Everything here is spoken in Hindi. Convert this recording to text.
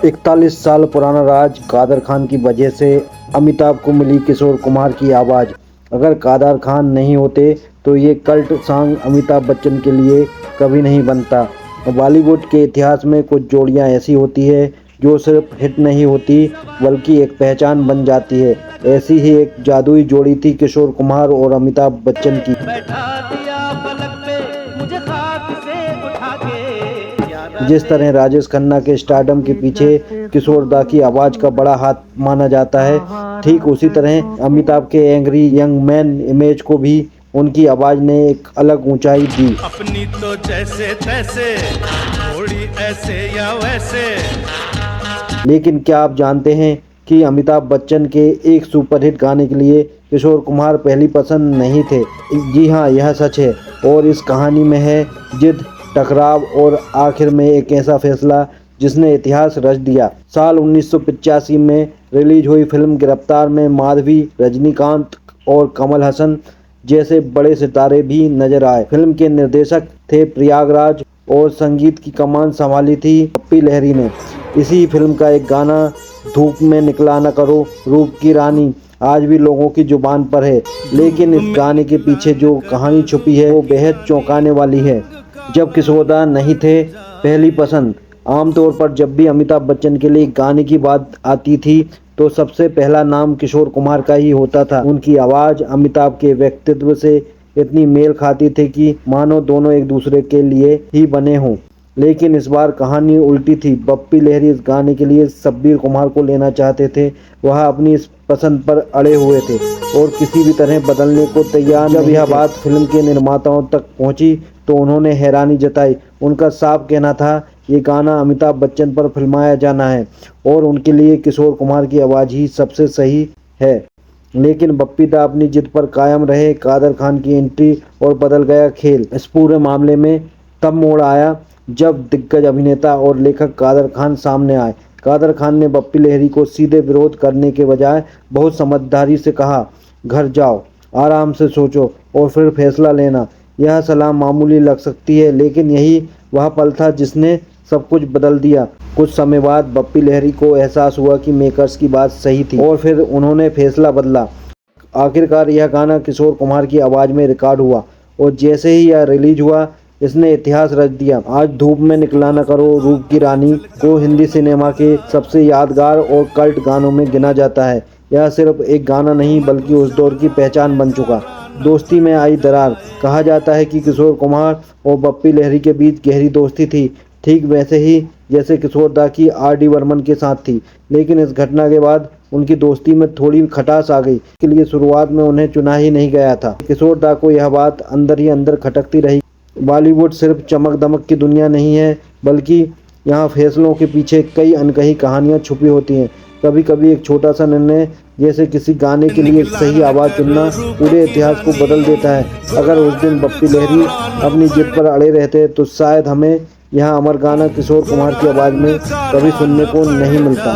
41 साल पुराना राज कादर खान की वजह से अमिताभ को मिली किशोर कुमार की आवाज़। अगर कादर खान नहीं होते तो ये कल्ट सॉन्ग अमिताभ बच्चन के लिए कभी नहीं बनता। बॉलीवुड के इतिहास में कुछ जोड़ियां ऐसी होती है जो सिर्फ हिट नहीं होती बल्कि एक पहचान बन जाती है। ऐसी ही एक जादुई जोड़ी थी किशोर कुमार और अमिताभ बच्चन की। जिस तरह राजेश खन्ना के स्टारडम के पीछे किशोर दा की आवाज़ का बड़ा हाथ माना जाता है, ठीक उसी तरह अमिताभ के एंग्री यंग मैन इमेज को भी उनकी आवाज़ ने एक अलग ऊंचाई दी। अपनी तो जैसे तैसे थोड़ी ऐसे या वैसे। लेकिन क्या आप जानते हैं कि अमिताभ बच्चन के एक सुपरहिट गाने के लिए किशोर कुमार पहली पसंद नहीं थे? जी हाँ, यह सच है। और इस कहानी में है जिद, टकराव और आखिर में एक ऐसा फैसला जिसने इतिहास रच दिया। साल 1985 में रिलीज हुई फिल्म गिरफ्तार में माधवी, रजनीकांत और कमल हसन जैसे बड़े सितारे भी नजर आए। फिल्म के निर्देशक थे प्रयागराज और संगीत की कमान संभाली थी पप्पी लहरी ने। इसी फिल्म का एक गाना धूप में निकला न करो रूप की रानी आज भी लोगों की जुबान पर है। लेकिन इस गाने के पीछे जो कहानी छुपी है वो बेहद चौंकाने वाली है। जब किशोर दा नहीं थे पहली पसंद, आमतौर पर जब भी अमिताभ बच्चन के लिए गाने की बात आती थी तो सबसे पहला नाम किशोर कुमार का ही होता था। उनकी आवाज़ अमिताभ के व्यक्तित्व से इतनी मेल खाती थी कि मानो दोनों एक दूसरे के लिए ही बने हों। लेकिन इस बार कहानी उल्टी थी। पप्पी लहरी इस गाने के लिए शब्बीर कुमार को लेना चाहते थे। वह अपनी इस पसंद पर अड़े हुए थे और किसी भी तरह बदलने को तैयार नहीं थे। जब यह बात फिल्म के निर्माताओं तक पहुंची तो उन्होंने हैरानी जताई। उनका साफ कहना था ये गाना अमिताभ बच्चन पर फिल्माया जाना है और उनके लिए किशोर कुमार की आवाज़ ही सबसे सही है। लेकिन बप्पी दा अपनी जिद पर कायम रहे। कादर खान की एंट्री और बदल गया खेल। इस पूरे मामले में तब मोड़ आया जब दिग्गज अभिनेता और लेखक कादर खान सामने आए। कादर खान ने बप्पी लहरी को सीधे विरोध करने के बजाय बहुत समझदारी से कहा, घर जाओ, आराम से सोचो और फिर फैसला लेना। यह सलाह मामूली लग सकती है लेकिन यही वह पल था जिसने सब कुछ बदल दिया। कुछ समय बाद बप्पी लहरी को एहसास हुआ कि मेकर्स की बात सही थी और फिर उन्होंने फैसला बदला। आखिरकार यह गाना किशोर कुमार की आवाज़ में रिकॉर्ड हुआ और जैसे ही यह रिलीज हुआ इसने इतिहास रच दिया। आज धूप में निकला न करो रूप की रानी को हिंदी सिनेमा के सबसे यादगार और कल्ट गानों में गिना जाता है। यह सिर्फ एक गाना नहीं बल्कि उस दौर की पहचान बन चुका। दोस्ती में आई दरार। कहा जाता है कि किशोर कुमार और बप्पी लहरी के बीच गहरी दोस्ती थी, ठीक वैसे ही जैसे किशोर दा की आर.डी. बर्मन के साथ थी। लेकिन इस घटना के बाद उनकी दोस्ती में थोड़ी खटास आ गई। इसके लिए शुरुआत में उन्हें चुना ही नहीं गया था। किशोर दा को यह बात अंदर ही अंदर खटकती रही। बॉलीवुड सिर्फ चमक दमक की दुनिया नहीं है बल्कि यहाँ फैसलों के पीछे कई अनकही कहानियाँ छुपी होती हैं। कभी कभी एक छोटा सा निर्णय जैसे किसी गाने के लिए सही आवाज़ चुनना पूरे इतिहास को बदल देता है। अगर उस दिन बप्पी लहरी अपनी जिद पर अड़े रहते तो शायद हमें यहाँ अमर गाना किशोर कुमार की आवाज़ में कभी सुनने को नहीं मिलता।